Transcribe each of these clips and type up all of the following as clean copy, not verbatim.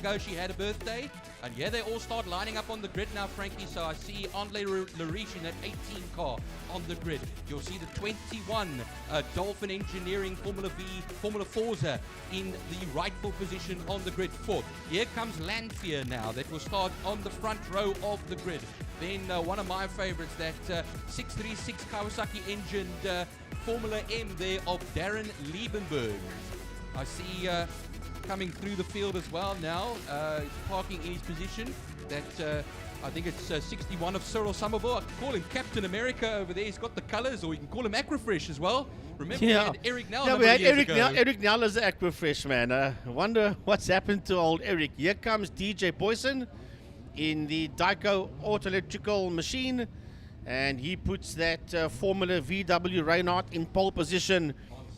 ago she had a birthday. And yeah, they all start lining up on the grid now, Frankie. So I see André Lariche in that 18 car on the grid. You'll see the 21 Dolphin Engineering Formula Forza in the rightful position on the grid. Fourth. Here comes Lanfear now. That will start on the front row of the grid. Then one of my favorites, that 636 Kawasaki engined Formula M there of Darren Liebenberg. I see coming through the field as well now, parking in his position. That I think it's 61 of Cyril Somerville. I can call him Captain America over there. He's got the colors, or you can call him Aquafresh as well. Remember, we had Eric Nell. Yeah, we had Eric Nell as the Aquafresh, man. I wonder what's happened to old Eric. Here comes DJ Boyson in the Dyco Auto Electrical machine, and he puts that Formula VW Reynard in pole position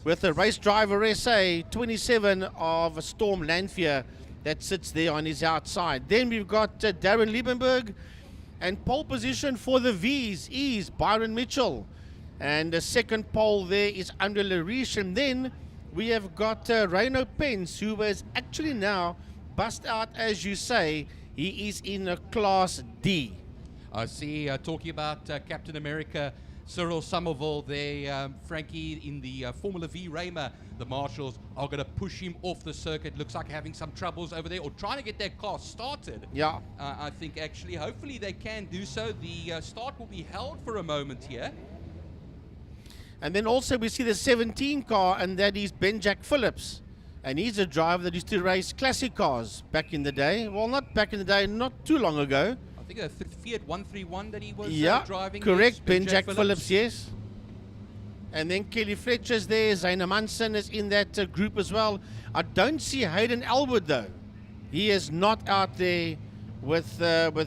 with a race driver SA 27 of Storm Lanfear that sits there on his outside. Then we've got Darren Liebenberg, and pole position for the V's is Byron Mitchell, and the second pole there is Andre Lariche. And then we have got Reino Pence, who has actually now bust out, as you say. He is in a Class D. I see, talking about Captain America, Cyril Somerville there, Frankie, in the Formula V Raymer. The marshals are going to push him off the circuit. Looks like having some troubles over there, or trying to get their car started. Yeah. I think actually, hopefully they can do so. The start will be held for a moment here. And then also we see the 17 car, and that is Ben Jack Phillips. And he's a driver that used to race classic cars back in the day. Well, not back in the day, not too long ago. I think a Fiat 131 that he was driving. Correct, Ben Jack Phillips, yes. And then Kelly Fletcher's there, Zaina Munson is in that group as well. I don't see Hayden Elwood though. He is not out there with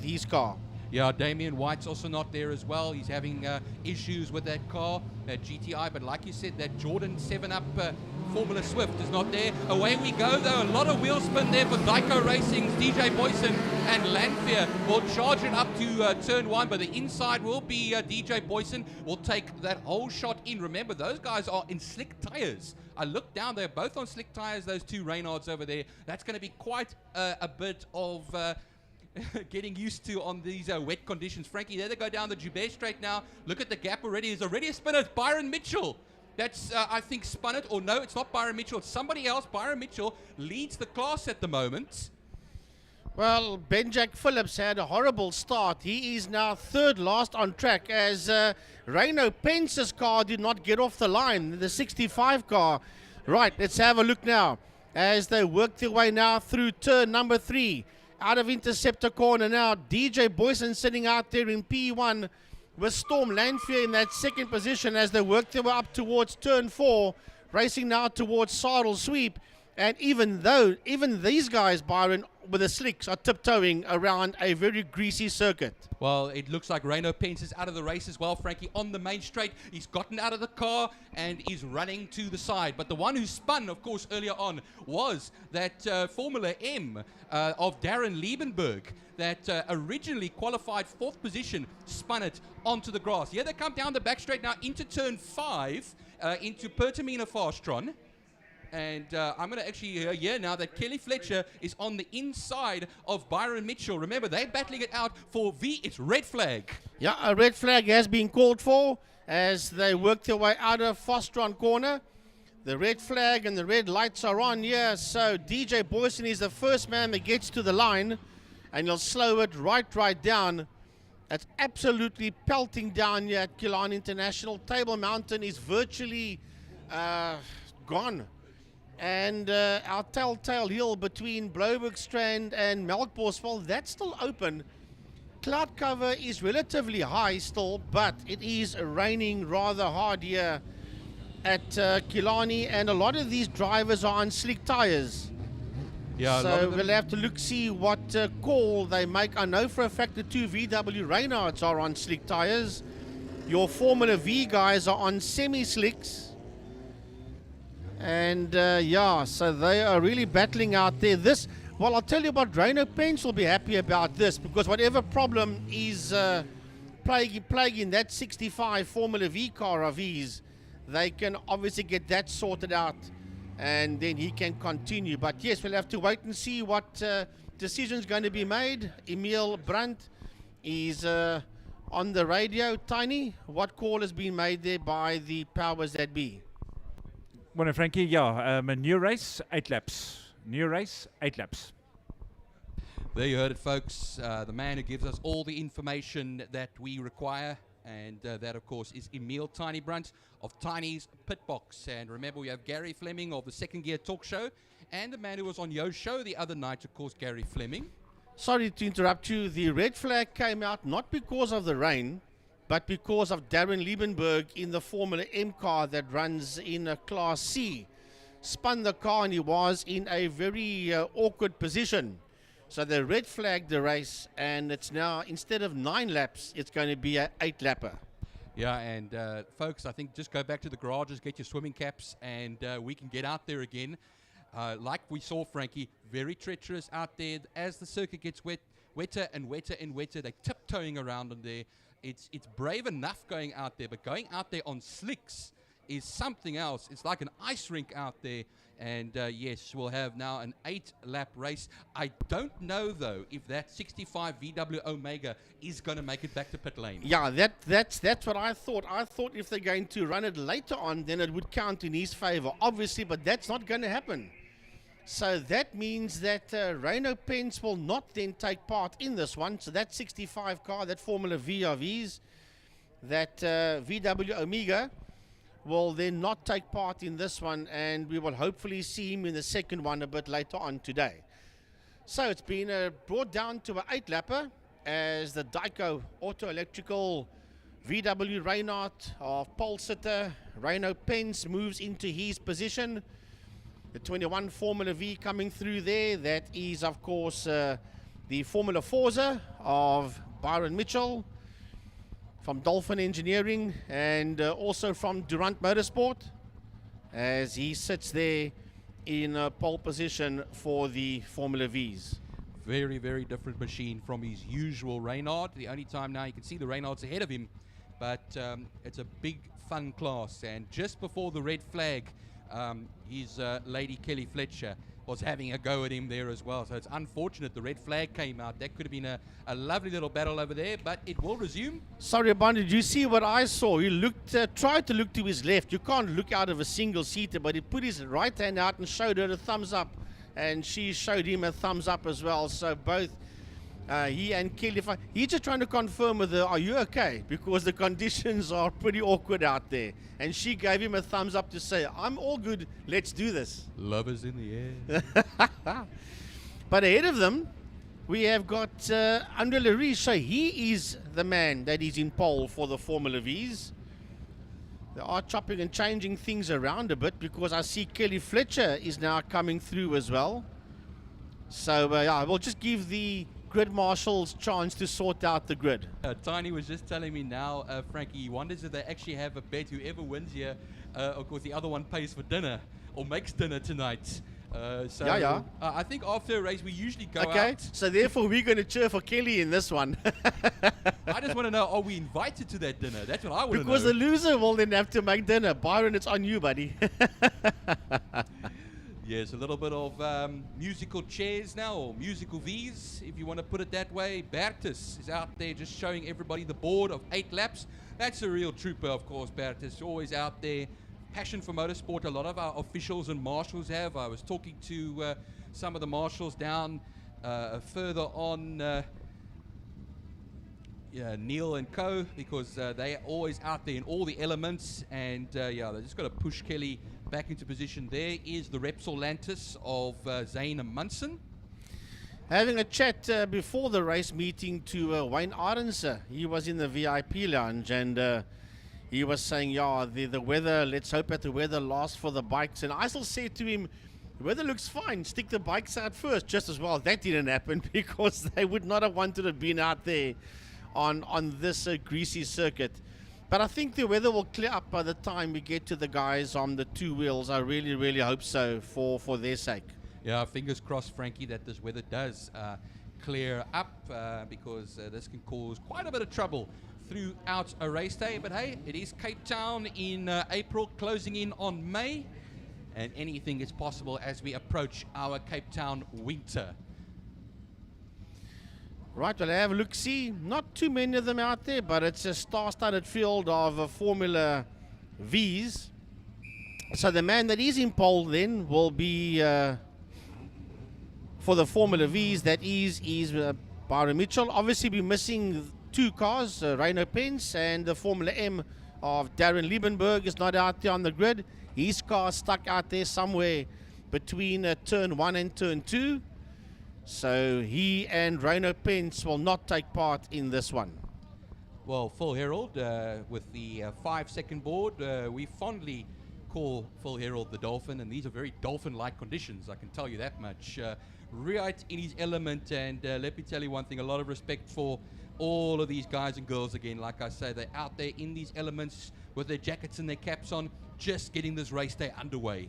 his car. Yeah, Damien White's also not there as well. He's having issues with that car, that GTI. But like you said, that Jordan 7-Up Formula Swift is not there. Away we go, though. A lot of wheel spin there for Dyco Racing's DJ Boyson and Lanfear will charge it up to turn one. But the inside will be DJ Boyson. Will take that whole shot in. Remember, those guys are in slick tires. I looked down, they're both on slick tires, those two Reynards over there. That's going to be quite a bit of getting used to on these wet conditions. Frankie, there they go down the Joubert Straight now. Look at the gap already. There's already a spinner. It's Byron Mitchell. That's, I think, spun it. Or no, it's not Byron Mitchell. It's somebody else. Byron Mitchell leads the class at the moment. Well, Ben Jack Phillips had a horrible start. He is now third last on track, as Reino Pence's car did not get off the line, the 65 car. Right, let's have a look now as they work their way now through turn number 3. Out of Interceptor corner now, DJ Boyson sitting out there in P1 with Storm Lanfear in that second position as they work their way up towards turn 4, racing now towards Saddle Sweep. And even these guys, Byron, with the slicks, are tiptoeing around a very greasy circuit. Well, it looks like Reino Pence is out of the race as well, Frankie, on the main straight. He's gotten out of the car and is running to the side. But the one who spun, of course, earlier on was that Formula M of Darren Liebenberg that originally qualified 4th position, spun it onto the grass. Here they come down the back straight now into turn 5, into Pertamina Fastron. And I'm going to actually hear now that Kelly Fletcher is on the inside of Byron Mitchell. Remember, they're battling it out for V. It's red flag. Yeah, a red flag has been called for as they work their way out of Fostron corner. The red flag and the red lights are on here. So DJ Boyson is the first man that gets to the line, and he'll slow it right down. It's absolutely pelting down here at Killarney International. Table Mountain is virtually gone. And our Telltale Hill between Bloberg Strand and Melkbos, well, that's still open. Cloud cover is relatively high still, but it is raining rather hard here at Killarney, and a lot of these drivers are on slick tires. Yeah, so we'll have to see what call they make. I know for a fact the 2 VW Reynards are on slick tires. Your Formula V guys are on semi-slicks. And yeah, so they are really battling out there. Well, I'll tell you what, Reino Pence will be happy about this, because whatever problem is plaguing that 65 Formula V car of his, they can obviously get that sorted out, and then he can continue. But yes, we'll have to wait and see what decision's going to be made. Emil Brandt is on the radio. Tiny, what call has been made there by the powers that be? Well, Frankie, yeah, a new race, 8 laps. New race, 8 laps. There you heard it, folks. The man who gives us all the information that we require, and that, of course, is Emil Tiny Brunt of Tiny's Pit Box. And remember, we have Gary Fleming of the Second Gear Talk Show, and the man who was on Yo's show the other night, of course, Gary Fleming. Sorry to interrupt you. The red flag came out not because of the rain, but because of Darren Liebenberg in the Formula M car that runs in a Class C. Spun the car and he was in a very awkward position. So they red flagged the race, and it's now, instead of 9 laps, it's going to be an 8-lapper. Yeah, and folks, I think just go back to the garages, get your swimming caps, and we can get out there again. Like we saw, Frankie, very treacherous out there. As the circuit gets wetter and wetter and wetter, they're tiptoeing around on there. It's brave enough going out there, but going out there on slicks is something else. It's like an ice rink out there. And yes, we'll have now an 8-lap race. I don't know, though, if that 65 VW Omega is going to make it back to pit lane. Yeah, that's what I thought. I thought if they're going to run it later on, then it would count in his favor, obviously, but that's not going to happen. So that means that Renault Pence will not then take part in this one. So that 65 car, that Formula V of his, that VW Omega, will then not take part in this one, and we will hopefully see him in the second one a bit later on today. So it's been brought down to an 8-lapper as the Dyco Auto Electrical VW Reynard of pole sitter Renault Pence moves into his position. The 21 Formula V coming through there. That is, of course, the Formula Forza of Byron Mitchell from Dolphin Engineering, and also from Durant Motorsport, as he sits there in pole position for the Formula Vs. Very, very different machine from his usual Reynard. The only time now you can see the Reynard's ahead of him, but it's a big, fun class. And just before the red flag, his lady Kelly Fletcher was having a go at him there as well. So it's unfortunate the red flag came out. That could have been a lovely little battle over there, but it will resume. Sorry, Bondi, did you see what I saw? He looked, tried to look to his left. You can't look out of a single-seater, but he put his right hand out and showed her a thumbs up, and she showed him a thumbs up as well. So both he and Kelly, he's just trying to confirm with her, are you okay? Because the conditions are pretty awkward out there. And she gave him a thumbs up to say, I'm all good, let's do this. Love is in the air. But ahead of them, we have got Andre Lerie. So he is the man that is in pole for the Formula Vs. They are chopping and changing things around a bit, because I see Kelly Fletcher is now coming through as well. So yeah, we'll just give the grid marshals chance to sort out the grid. Tiny was just telling me now, Frankie, he wonders if they actually have a bet. Whoever wins here, of course, the other one pays for dinner or makes dinner tonight. So yeah. I think after a race we usually go okay, out. so therefore we're going to cheer for Kelly in this one. I just want to know, are we invited to that dinner? That's what I want to know. Because the loser will then have to make dinner. Byron, it's on you, buddy. Yes, a little bit of musical chairs now, or musical Vs, if you want to put it that way. Bertus is out there just showing everybody the board of 8 laps. That's a real trooper, of course, Bertus. Always out there. Passion for motorsport. A lot of our officials and marshals have. I was talking to some of the marshals down further on Neil and co, because they're always out there in all the elements. And yeah, they just got to push Kelly back into position. There is the Repsol Lantis of Zane Munson. Having a chat before the race meeting to Wayne Arendse. He was in the VIP lounge, and he was saying, yeah, the weather, let's hope that the weather lasts for the bikes. And I still said to him, the weather looks fine, stick the bikes out first. Just as well, that didn't happen, because they would not have wanted to have been out there on this greasy circuit. But I think the weather will clear up by the time we get to the guys on the 2 wheels. I really, really hope so for their sake. Yeah, fingers crossed, Frankie, that this weather does clear up, because this can cause quite a bit of trouble throughout a race day. But hey, it is Cape Town in April, closing in on May, and anything is possible as we approach our Cape Town winter. Right, well, have a look-see. Not too many of them out there, but it's a star-studded field of Formula Vs. So the man that is in pole then will be, for the Formula Vs, that is Byron Mitchell. Obviously be missing 2 cars, Reino Pence and the Formula M of Darren Liebenberg is not out there on the grid. His car stuck out there somewhere between turn 1 and turn 2. So he and Reino Pence will not take part in this one. Well, Phil Herald, with the 5-second board, we fondly call Phil Herald the Dolphin, and these are very Dolphin-like conditions, I can tell you that much. Right in his element, and let me tell you one thing, a lot of respect for all of these guys and girls again. Like I say, they're out there in these elements with their jackets and their caps on, just getting this race day underway.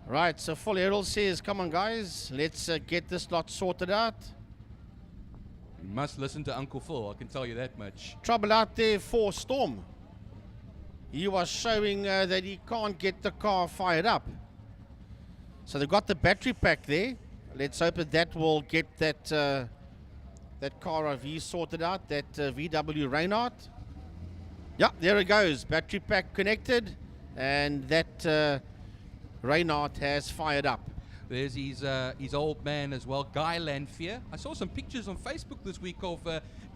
Right, so Phil Herald says, come on guys, let's get this lot sorted out. You must listen to Uncle Phil, I can tell you that much. Trouble out there for Storm. He was showing that he can't get the car fired up. So they've got the battery pack there. Let's hope that will get that that car of his sorted out, that VW Reinhardt. Yeah, there it goes. Battery pack connected, and that Reinhardt has fired up. There's his old man as well, Guy Lanfear. I saw some pictures on Facebook this week of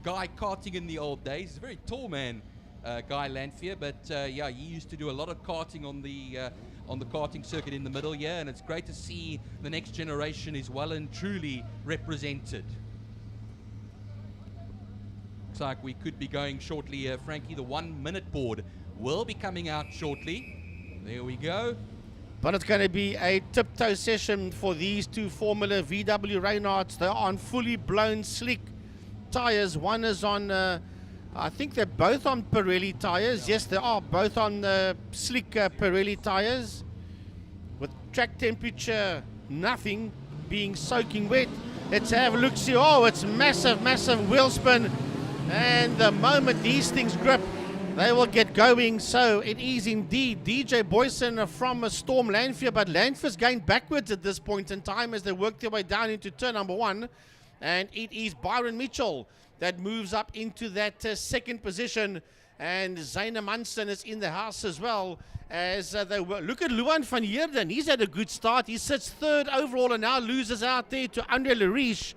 Guy karting in the old days. He's a very tall man, Guy Lanfear, but yeah, he used to do a lot of karting on the karting circuit in the middle here, and it's great to see the next generation is well and truly represented. Looks like we could be going shortly, Frankie. The 1-minute board will be coming out shortly. There we go. But it's going to be a tiptoe session for these 2 Formula VW Reinhardts. They're on fully blown slick tires. One is on, I think they're both on Pirelli tires. Yes, they are both on slick Pirelli tires. With track temperature, nothing, being soaking wet. Let's have a look, see. Oh, it's massive, massive wheel spin. And the moment these things grip, they will get going. So it is indeed DJ Boyson from Storm Lanfear, but Lanfear's going backwards at this point in time as they work their way down into turn number 1. And it is Byron Mitchell that moves up into that second position. And Zaina Munson is in the house as well. As they look at Luan van Heerden. He's had a good start. He sits 3rd overall and now loses out there to Andre Lariche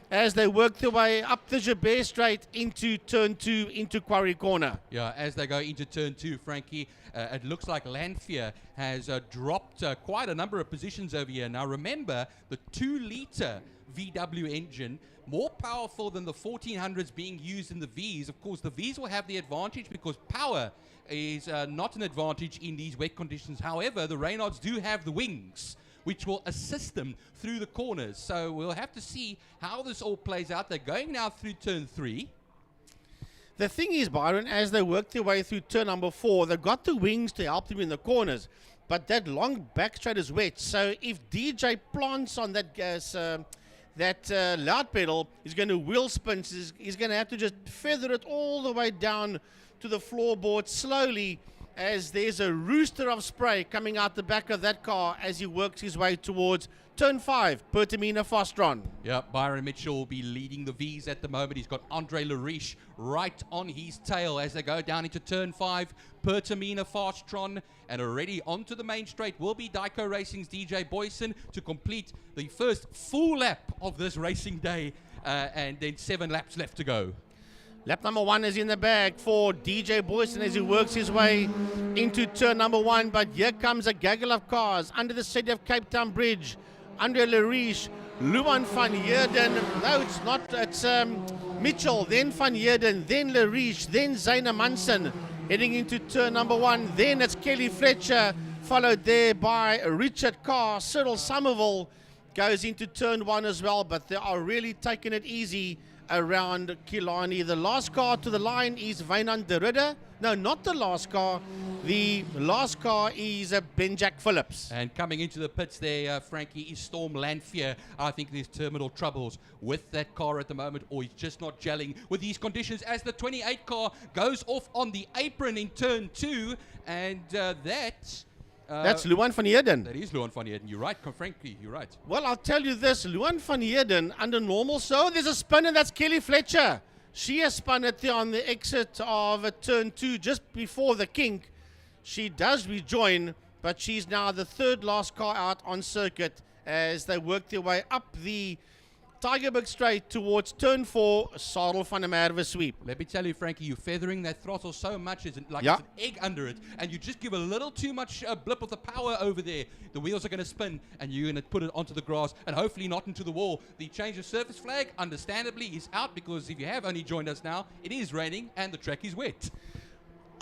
as they work their way up the Jabez Straight into turn 2, into Quarry Corner. Yeah, as they go into turn 2, Frankie, it looks like Lanfear has dropped quite a number of positions over here. Now remember, the 2-litre VW engine, more powerful than the 1400s being used in the Vs. Of course, the Vs will have the advantage because power is not an advantage in these wet conditions. However, the Reynolds do have the wings, which will assist them through the corners. So we'll have to see how this all plays out. They're going now through turn 3. The thing is, Byron, as they work their way through turn number 4, they've got the wings to help them in the corners, but that long back straight is wet. So if DJ plants on that gas, loud pedal, he's going to wheel spin. He's going to have to just feather it all the way down to the floorboard slowly, as there's a rooster of spray coming out the back of that car as he works his way towards turn 5, Pertamina Fostron. Yeah, Byron Mitchell will be leading the Vs at the moment. He's got Andre Lariche right on his tail as they go down into turn 5, Pertamina Fastron, and already onto the main straight will be Dyco Racing's DJ Boyson to complete the first full lap of this racing day, and then 7 laps left to go. Lap number 1 is in the bag for DJ Boyson as he works his way into turn number 1. But here comes a gaggle of cars under the City of Cape Town Bridge. Andre Lariche, Luan van Heerden. No, it's not. It's Mitchell, then van Heerden, then Lariche, then Zaina Munson heading into turn number 1. Then it's Kelly Fletcher, followed there by Richard Carr. Cyril Somerville goes into turn 1 as well. But they are really taking it easy around Killarney. The last car to the line is Wynand de Ridder. No, not the last car. The last car is Ben-Jack Phillips. And coming into the pits there, Frankie, is Storm Lanfear. I think there's terminal troubles with that car at the moment, or he's just not gelling with these conditions as the 28 car goes off on the apron in turn 2. And that That's Luan van Heerden. That is Luan van Heerden. You're right, Frankie. You're right. Well, I'll tell you this. Luan van Heerden, under normal, so there's a spinner, that's Kelly Fletcher. She has spun it there on the exit of turn 2 just before the kink. She does rejoin, but she's now the third last car out on circuit as they work their way up the Tygerberg straight towards turn 4, Sadel van der Merwe sweep. Let me tell you, Frankie, you're feathering that throttle so much, it's like Yeah. it's an egg under it, and you just give a little too much blip of the power over there. The wheels are going to spin, and you're going to put it onto the grass, and hopefully not into the wall. The change of surface flag, understandably, is out, because if you have only joined us now, it is raining, and the track is wet.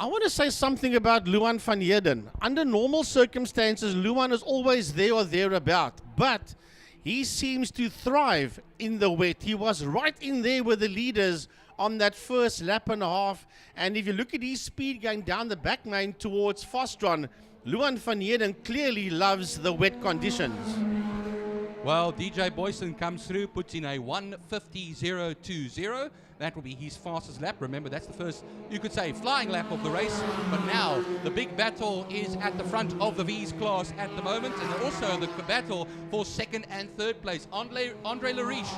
I want to say something about Luan van Heerden. Under normal circumstances, Luan is always there or thereabout, but he seems to thrive in the wet. He was right in there with the leaders on that first lap and a half, and if you look at his speed going down the back main towards Fostron, Luan van Heerden clearly loves the wet conditions. Well, DJ Boyson comes through, puts in a 1:50.020. That will be his fastest lap. Remember, that's the first, you could say, flying lap of the race. But now the big battle is at the front of the V's class at the moment, and also the battle for second and third place. Andre Lariche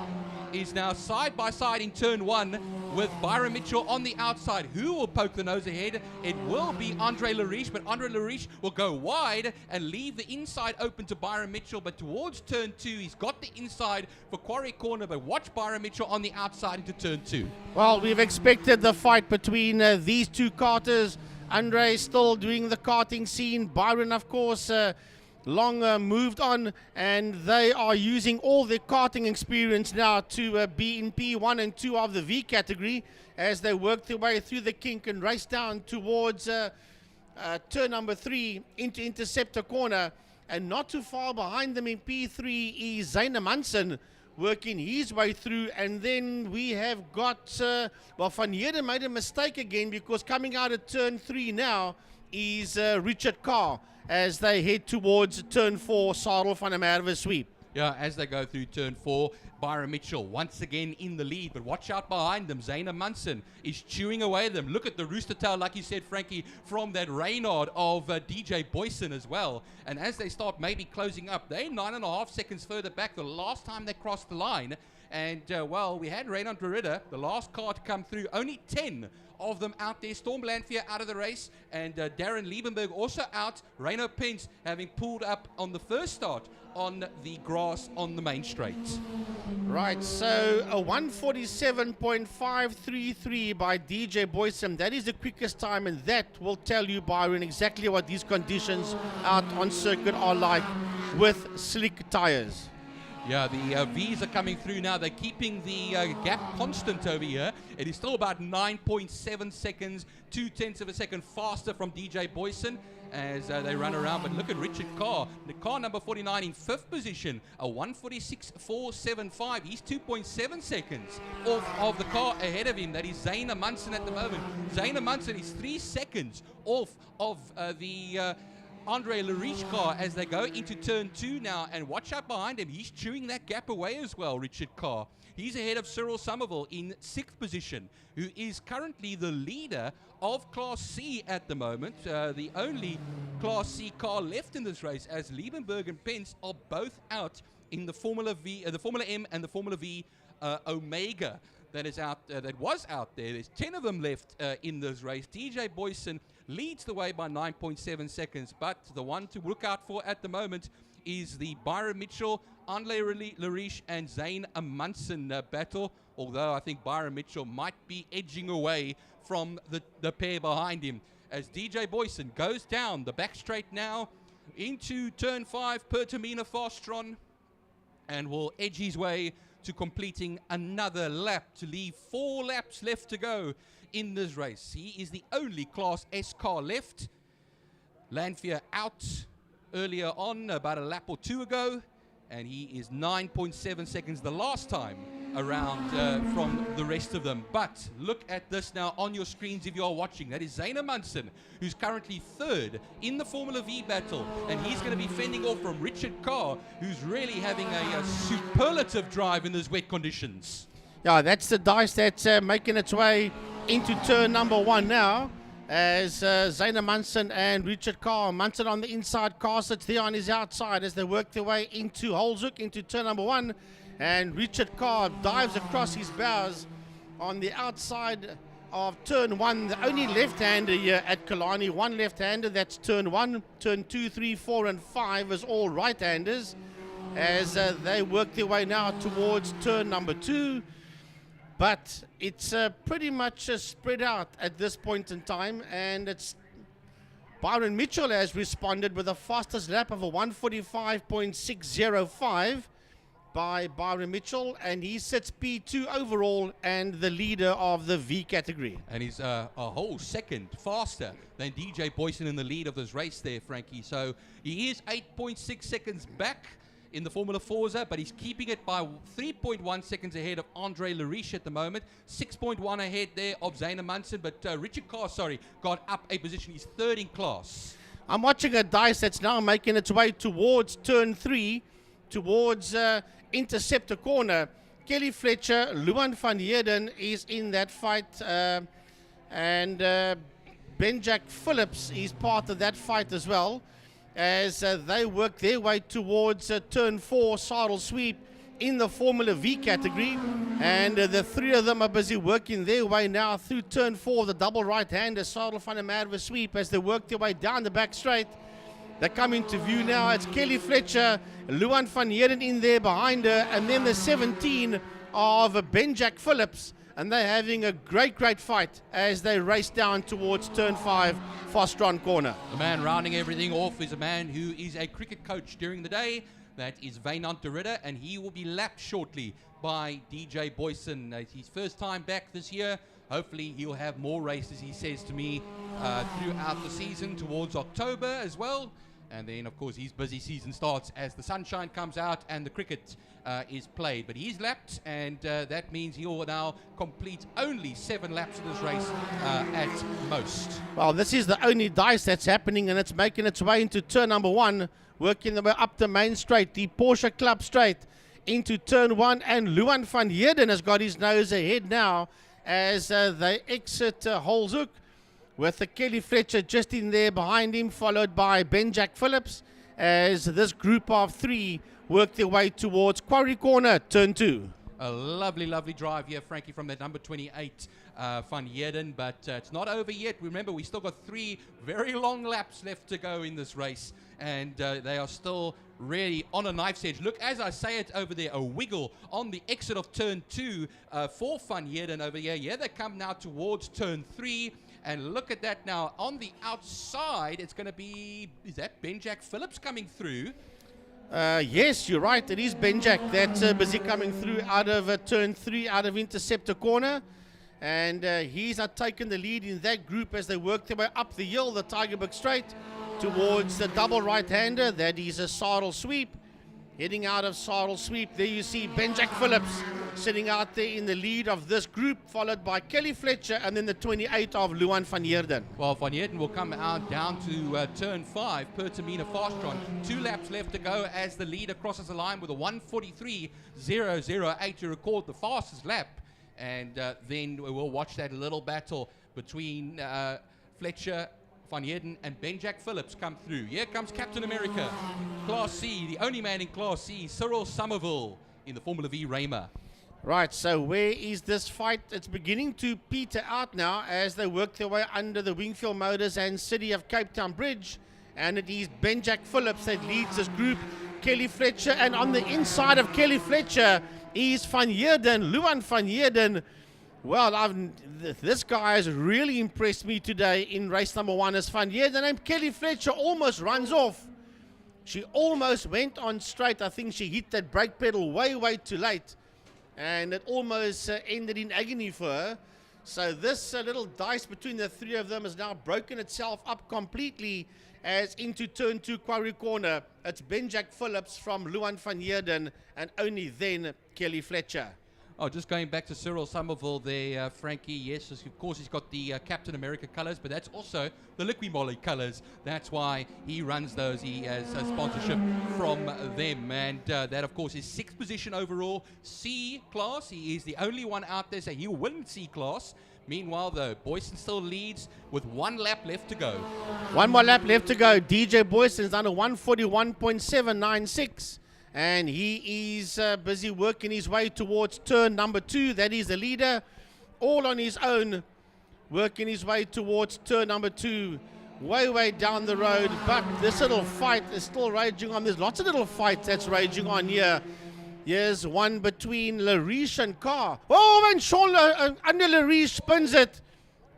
is now side by side in turn 1 with Byron Mitchell on the outside. Who will poke the nose ahead? It will be Andre Lariche, but Andre Lariche will go wide and leave the inside open to Byron Mitchell. But towards turn 2, he's got the inside for Quarry Corner, but watch Byron Mitchell on the outside into turn 2. Well, we've expected the fight between these two karters. Andre still doing the karting scene. Byron, of course, long moved on, and they are using all their karting experience now to be in P1 and 2 of the V category as they work their way through the kink and race down towards turn number 3 into Interceptor Corner. And not too far behind them in P3 is Zane Munson working his way through. And then we have got, well, Van Heerden made a mistake again, because coming out of turn 3 now is Richard Carr as they head towards turn 4, Sadel van der Merwe sweep. Yeah, as they go through turn 4, Byron Mitchell once again in the lead, but watch out behind them. Zane Munson is chewing away at them. Look at the rooster tail, like you said, Frankie, from that Reynard of DJ Boyson as well. And as they start maybe closing up, they're 9.5 seconds further back the last time they crossed the line. And, well, we had Reynard Derrida, the last car to come through, only 10 of them out there. Storm Lanfear out of the race, and Darren Liebenberg also out. Reino Pence having pulled up on the first start on the grass on the main straight. Right, so a 1:47.533 by DJ Boyson. That is the quickest time, and that will tell you, Byron, exactly what these conditions out on circuit are like with slick tires. Yeah, the V's are coming through now. They're keeping the gap constant over here. It is still about 9.7 seconds, 0.2 of a second faster from DJ Boyson as they run around. But look at Richard Carr, the car number 49 in 5th position, a 1:46.475. He's 2.7 seconds off of the car ahead of him. That is Zane Munson at the moment. Zane Munson is 3 seconds off of the Andre Lariche car as they go into turn 2 now, and watch out behind him. He's chewing that gap away as well, Richard Carr. He's ahead of Cyril Somerville in 6th position, who is currently the leader of Class C at the moment. The only Class C car left in this race, as Liebenberg and Pence are both out in the Formula V, the Formula M and the Formula V Omega that is out. That was out there. There's 10 of them left in this race. DJ Boyson leads the way by 9.7 seconds, but the one to look out for at the moment is the Byron Mitchell, Andre Lariche, and Zane Munson battle, although I think Byron Mitchell might be edging away from the pair behind him as DJ Boyson goes down the back straight now into turn 5, Pertamina Fastron, and will edge his way to completing another lap to leave 4 laps left to go in this race. He is the only Class S car left. Lanfear out earlier on, about a lap or 2 ago, and he is 9.7 seconds the last time around from the rest of them. But look at this now on your screens if you are watching. That is Zane Munson, who's currently 3rd in the Formula V battle, and he's going to be fending off from Richard Carr, who's really having a superlative drive in those wet conditions. Yeah, that's the dice that's making its way into turn number 1 now. as Zaina Munson and Richard Carr. Munson on the inside, Carr sits there on his outside as they work their way into Holzhoek, into turn number 1. And Richard Carr dives across his bows on the outside of turn 1. The only left-hander here at Killarney, one left-hander, that's turn 1. Turn 2, 3, 4 and 5 is all right-handers as they work their way now towards turn number 2. But it's pretty much spread out at this point in time, and it's Byron Mitchell has responded with the fastest lap of a 1:45.605 by Byron Mitchell, and he sits P2 overall and the leader of the V category. And he's a whole second faster than DJ Boyson in the lead of this race there, Frankie. So he is 8.6 seconds back in the Formula Forza, but he's keeping it by 3.1 seconds ahead of Andre Lariche at the moment. 6.1 ahead there of Zaina Munson, but Richard Carr, got up a position. He's third in class. I'm watching a dice that's now making its way towards turn 3, towards Interceptor corner. Kelly Fletcher, Luan van Heerden is in that fight, and Benjack Phillips is part of that fight as well, as they work their way towards turn 4, Saddle Sweep in the Formula V category. And the three of them are busy working their way now through turn 4, the double right-hander, Saddle van der Merwe Sweep, as they work their way down the back straight. They come into view now. It's Kelly Fletcher, Luan van Heerden in there behind her, and then the 17 of Benjack Phillips. And they're having a great fight as they race down towards turn 5, Fostron corner. The man rounding everything off is a man who is a cricket coach during the day. That is Wynand de Ridder, and he will be lapped shortly by DJ Boyson. It's his first time back this year. Hopefully he'll have more races, he says to me, throughout the season towards October as well. And then, of course, his busy season starts as the sunshine comes out and the cricket is played. But he's lapped, and that means he'll now complete only 7 laps of this race at most. Well, this is the only dice that's happening, and it's making its way into turn number 1, working the way up the main straight, the Porsche Club straight, into turn 1. And Luan van Heerden has got his nose ahead now as they exit Holzhoek, with the Kelly Fletcher just in there behind him, followed by Benjack Phillips, as this group of 3 work their way towards Quarry Corner, turn 2. A lovely drive here, Frankie, from that number 28, Van Heerden, but it's not over yet. Remember, we still got 3 very long laps left to go in this race, and they are still really on a knife's edge. Look, as I say it over there, a wiggle on the exit of turn 2 for Van Heerden over here. Yeah, they come now towards turn 3. And look at that now. On the outside, it's going to be, is that Benjack Phillips coming through? Yes, you're right. It is Benjack that's busy coming through out of turn 3, out of Interceptor corner. And he's taken the lead in that group as they work their way up the hill, the Tigerberg Straight, towards the double right-hander. That is a Saddle Sweep. Heading out of Saddle Sweep, there you see Benjack Phillips sitting out there in the lead of this group, followed by Kelly Fletcher and then the 28 of Luan van Heerden. Well, Van Heerden will come out down to turn 5, Pertamina Fastron. 2 laps left to go as the leader crosses the line with a 1:43.008 to record the fastest lap. And then we'll watch that little battle between Fletcher, Van Heerden and Benjack Phillips come through. Here comes Captain America, Class C, the only man in Class C, Cyril Somerville in the Formula V Raymer. Right, so where is this fight? It's beginning to peter out now as they work their way under the Wingfield Motors and City of Cape Town Bridge. And it is Benjack Phillips that leads this group, Kelly Fletcher. And on the inside of Kelly Fletcher is Van Heerden, Luan van Heerden. Well, this guy has really impressed me today in race number 1 as Van Heerden. And Kelly Fletcher almost runs off. She almost went on straight. I think she hit that brake pedal way too late. And it almost ended in agony for her. So this little dice between the 3 of them has now broken itself up completely as into turn 2 Quarry Corner. It's Benjack Phillips from Luan van Heerden and only then Kelly Fletcher. Oh, just going back to Cyril Somerville there, Frankie. Yes, of course, he's got the Captain America colors, but that's also the Liqui Moly colors. That's why he runs those. He has a sponsorship from them. And that, of course, is 6th position overall, C class. He is the only one out there, so he'll win C class. Meanwhile, though, Boyson still leads with 1 lap left to go. One more lap left to go. DJ Boyson's under 141.796. And he is busy working his way towards turn number 2. That is the leader, all on his own, working his way towards turn number 2. Way down the road. But this little fight is still raging on. There's lots of little fights that's raging on here. Here's one between Lariche and Carr. Oh, and Sean under Lariche spins it,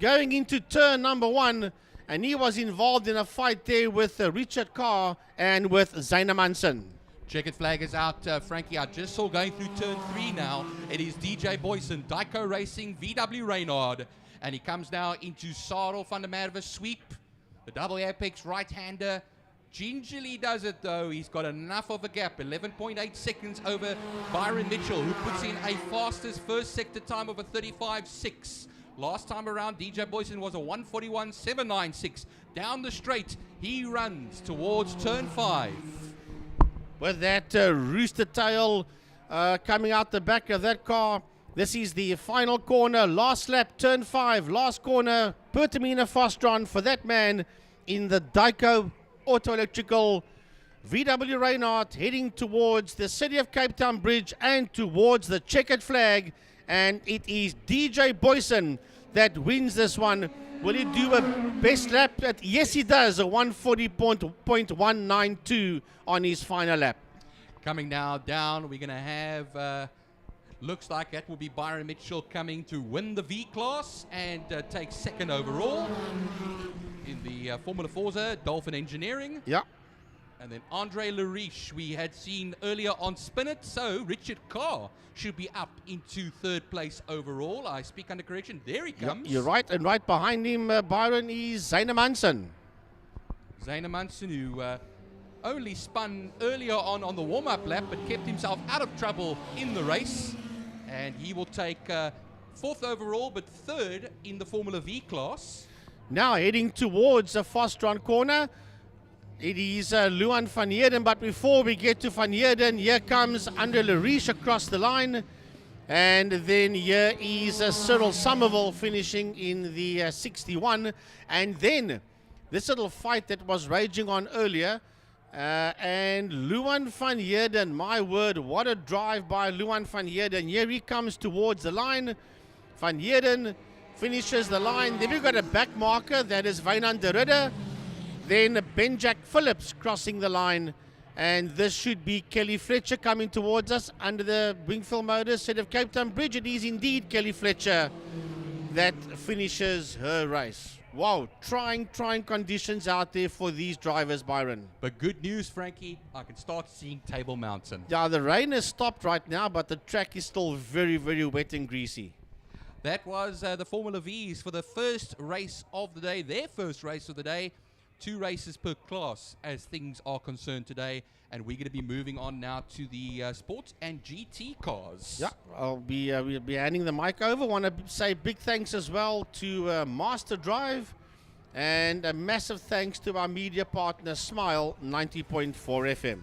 going into turn number 1. And he was involved in a fight there with Richard Carr and with Zaina Manson. Checkered flag is out, Frankie. I just saw going through turn 3 now. It is DJ Boyson, Dyko Racing, VW Reynard. And he comes now into Sarel van der Merwe sweep. The double apex right-hander. Gingerly does it though. He's got enough of a gap. 11.8 seconds over Byron Mitchell, who puts in a fastest first sector time of a 35.6. Last time around, DJ Boyson was a 141.796. Down the straight, he runs towards turn 5. With that rooster tail coming out the back of that car. This is the final corner, last lap, turn 5, last corner, Pertamina Fostron for that man in the Dyko Auto Electrical VW Reynard, heading towards the City of Cape Town Bridge and towards the checkered flag. And it is DJ Boyson that wins this one. Will he do a best lap? Yes, he does. A 140.192 on his final lap. Coming now down, we're going to have, looks like that will be Byron Mitchell coming to win the V class and take second overall. In the Formula Forza, Dolphin Engineering. Yeah. And then Andre Lariche, we had seen earlier on Spin It, so Richard Carr should be up into 3rd place overall. I speak under correction. There he comes. Yep, you're right. And right behind him, Byron, is Zaina Manson. Zaina Manson, who only spun earlier on the warm-up lap, but kept himself out of trouble in the race. And he will take 4th overall, but 3rd in the Formula V class. Now heading towards the Fostron corner. It is Luan van Heerden, but before we get to van Heerden, here comes Andre Lariche across the line. And then here is Cyril Somerville finishing in the 61. And then this little fight that was raging on earlier. And Luan van Heerden, my word, what a drive by Luan van Heerden. Here he comes towards the line. Van Heerden finishes the line. Then we've got a back marker, that is Wynand de Ridder. Then Benjack Phillips crossing the line. And this should be Kelly Fletcher coming towards us under the Wingfield Motors City of Cape Town Bridge. It is indeed Kelly Fletcher that finishes her race. Wow, trying conditions out there for these drivers, Byron. But good news, Frankie, I can start seeing Table Mountain. Yeah, the rain has stopped right now, but the track is still very wet and greasy. That was the Formula V's for the first race of the day, their first race of the day. 2 races per class as things are concerned today. And we're going to be moving on now to the sports and GT cars. Yeah, we'll be handing the mic over. Want to say big thanks as well to Master Drive. And a massive thanks to our media partner, Smile 90.4 FM.